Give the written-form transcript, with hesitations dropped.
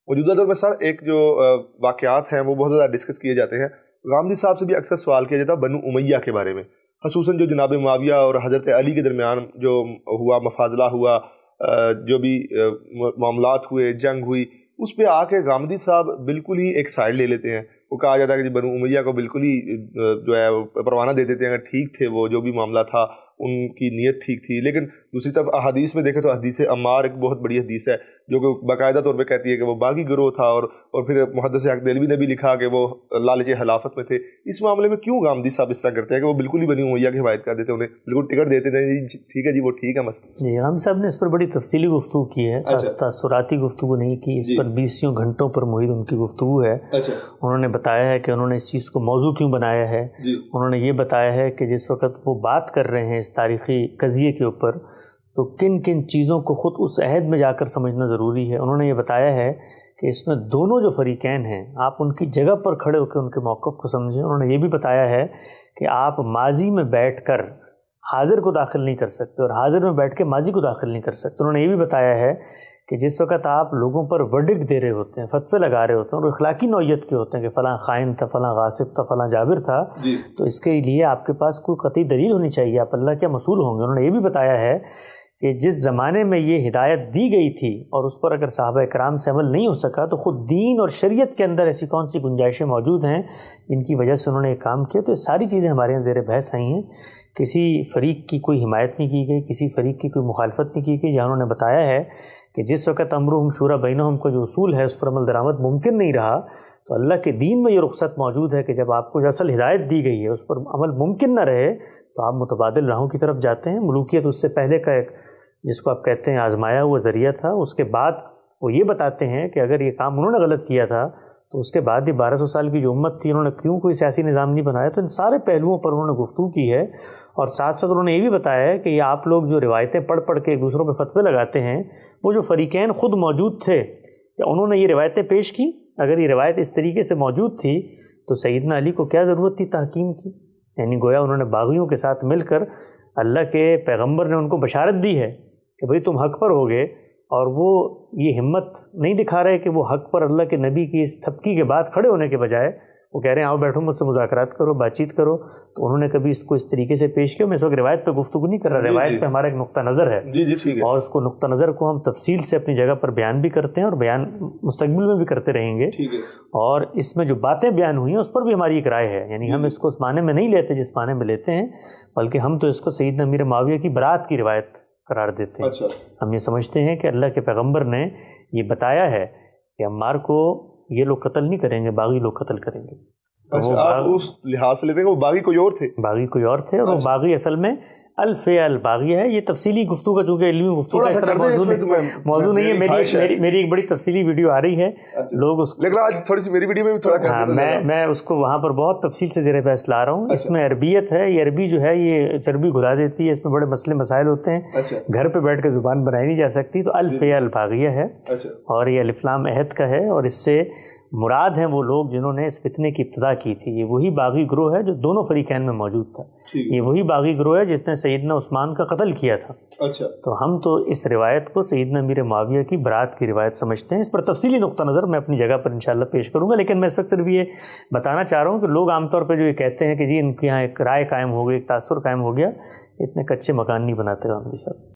موجودہ دور میں سر ایک جو واقعات ہیں وہ بہت زیادہ ڈسکس کیے جاتے ہیں. غامدی صاحب سے بھی اکثر سوال کیا جاتا ہے بنو امیہ کے بارے میں، خصوصاً جو جناب معاویہ اور حضرت علی کے درمیان جو ہوا، مفاضلہ ہوا، جو بھی معاملات ہوئے، جنگ ہوئی، اس پہ آ کے غامدی صاحب بالکل ہی ایک سائڈ لے لیتے ہیں. وہ کہا جاتا ہے کہ بنو امیہ کو بالکل ہی جو ہے پروانہ دے دیتے ہیں، اگر ٹھیک تھے وہ جو بھی معاملہ تھا ان کی نیت ٹھیک تھی. لیکن دوسری طرف احادیث میں دیکھیں تو حدیث عمار ایک بہت بڑی حدیث ہے جو کہ باقاعدہ طور پہ کہتی ہے کہ وہ باغی گروہ تھا، اور پھر محدث حق دہلوی نے بھی لکھا کہ وہ لالچ خلافت میں تھے. اس معاملے میں کیوں غامدی صاحب اس طرح کرتے ہیں کہ وہ بالکل ہی بنی امیہ کی حمایت کر دیتے ہیں، انہیں بالکل ٹکٹ دیتے تھے جی ٹھیک ہے جی وہ ٹھیک ہے مسئلہ. جی غامدی صاحب نے اس پر بڑی تفصیلی گفتگو کی ہے، تاثراتی گفتگو نہیں کی، اس پر 20 گھنٹوں پر محیط ان کی گفتگو ہے. انہوں نے بتایا ہے کہ انہوں نے اس چیز کو موضوع کیوں بنایا ہے. انہوں نے یہ بتایا ہے کہ جس وقت وہ بات کر رہے ہیں اس تاریخی قضیے کے اوپر تو کن کن چیزوں کو خود اس عہد میں جا کر سمجھنا ضروری ہے. انہوں نے یہ بتایا ہے کہ اس میں دونوں جو فریقین ہیں آپ ان کی جگہ پر کھڑے ہو کے ان کے موقف کو سمجھیں. انہوں نے یہ بھی بتایا ہے کہ آپ ماضی میں بیٹھ کر حاضر کو داخل نہیں کر سکتے اور حاضر میں بیٹھ کے ماضی کو داخل نہیں کر سکتے. انہوں نے یہ بھی بتایا ہے کہ جس وقت آپ لوگوں پر ورڈکٹ دے رہے ہوتے ہیں، فتوے لگا رہے ہوتے ہیں اور اخلاقی نوعیت کے ہوتے ہیں کہ فلاں خائن تھا، فلاں غاصب تھا، فلاں جابر تھا، تو اس کے لیے آپ کے پاس کوئی قطعی دلیل ہونی چاہیے، آپ اللہ کے مسئول ہوں گے. انہوں نے یہ بھی بتایا ہے کہ جس زمانے میں یہ ہدایت دی گئی تھی اور اس پر اگر صحابہ کرام سے عمل نہیں ہو سکا تو خود دین اور شریعت کے اندر ایسی کون سی گنجائشیں موجود ہیں جن کی وجہ سے انہوں نے یہ کام کیا. تو یہ ساری چیزیں ہمارے یہاں زیر بحث آئی ہیں. کسی فریق کی کوئی حمایت نہیں کی گئی، کسی فریق کی کوئی مخالفت نہیں کی گئی. جہاں انہوں نے بتایا ہے کہ جس وقت امرہم شورا بینہم کا جو اصول ہے اس پر عمل درآمد ممکن نہیں رہا تو اللہ کے دین میں یہ رخصت موجود ہے کہ جب آپ کو جو اصل ہدایت دی گئی ہے اس پر عمل ممکن نہ رہے تو آپ متبادل راہوں کی طرف جاتے ہیں. ملوکیت اس سے پہلے کا ایک جس کو آپ کہتے ہیں آزمایا ہوا ذریعہ تھا. اس کے بعد وہ یہ بتاتے ہیں کہ اگر یہ کام انہوں نے غلط کیا تھا تو اس کے بعد یہ 1200 سال کی جو امت تھی انہوں نے کیوں کوئی سیاسی نظام نہیں بنایا. تو ان سارے پہلوؤں پر انہوں نے گفتگو کی ہے اور ساتھ ساتھ انہوں نے یہ بھی بتایا ہے کہ یہ آپ لوگ جو روایتیں پڑھ پڑھ کے ایک دوسروں پہ فتوے لگاتے ہیں وہ جو فریقین خود موجود تھے کہ انہوں نے یہ روایتیں پیش کی. اگر یہ روایت اس طریقے سے موجود تھی تو سیدنا علی کو کیا ضرورت تھی تحکیم کی. یعنی گویا انہوں نے باغیوں کے ساتھ مل کر اللہ کے پیغمبر نے ان کو بشارت دی ہے کہ بھئی تم حق پر ہوگے، اور وہ یہ ہمت نہیں دکھا رہے کہ وہ حق پر اللہ کے نبی کی اس تھپکی کے بعد کھڑے ہونے کے بجائے وہ کہہ رہے ہیں آؤ بیٹھو مجھ سے مذاکرات کرو، بات چیت کرو. تو انہوں نے کبھی اس کو اس طریقے سے پیش کیا. میں اس وقت روایت پہ گفتگو نہیں کر رہا، روایت پہ ہمارا ایک نقطہ نظر ہے اور اس کو نقطہ نظر کو ہم تفصیل سے اپنی جگہ پر بیان بھی کرتے ہیں اور بیان مستقبل میں بھی کرتے رہیں گے. اور اس میں جو باتیں بیان ہوئی ہیں اس پر بھی ہماری ایک رائے ہے. یعنی ہم اس کو اس معنی میں نہیں لیتے جس معنی میں لیتے ہیں، بلکہ ہم تو اس کو سیدنا امیر معاویہ کی برات کی روایت قرار دیتے ہیں. ہم یہ سمجھتے ہیں کہ اللہ کے پیغمبر نے یہ بتایا ہے کہ عمار کو یہ لوگ قتل نہیں کریں گے، باغی لوگ قتل کریں گے. آپ اس لحاظ سے لیتے ہیں کہ وہ باغی کوئی اور تھے، باغی کوئی اور تھے اور وہ باغی اصل میں الفیہ الباغیہ ہے. یہ تفصیلی گفتگو کا چونکہ علمی گفتگو کا اس طرح موضوع نہیں ہے. میری ایک بڑی تفصیلی ویڈیو آ رہی ہے، لوگ اس لیکن آج تھوڑی سی میری ویڈیو میں بھی تھوڑا میں اس کو وہاں پر بہت تفصیل سے زیر بحث لا رہا ہوں. اس میں عربیت ہے، یہ عربی جو ہے یہ چربی گھلا دیتی ہے، اس میں بڑے مسئلے مسائل ہوتے ہیں، گھر پہ بیٹھ کے زبان بنائی نہیں جا سکتی. تو الفیہ الباغیہ ہے اور یہ الف لام عہد کا ہے، اور اس سے مراد ہیں وہ لوگ جنہوں نے اس فتنے کی ابتدا کی تھی. یہ وہی باغی گروہ ہے جو دونوں فریقین میں موجود تھا. یہ وہی باغی گروہ ہے جس نے سیدنا عثمان کا قتل کیا تھا. تو ہم تو اس روایت کو سیدنا امیر معاویہ کی برات کی روایت سمجھتے ہیں. اس پر تفصیلی نقطہ نظر میں اپنی جگہ پر انشاءاللہ پیش کروں گا، لیکن میں اس وقت صرف یہ بتانا چاہ رہا ہوں کہ لوگ عام طور پہ جو یہ کہتے ہیں کہ جی ان کے یہاں ایک رائے قائم ہو گئی، ایک تاثر قائم ہو گیا، اتنے کچے مکان نہیں بناتے غامدی صاحب.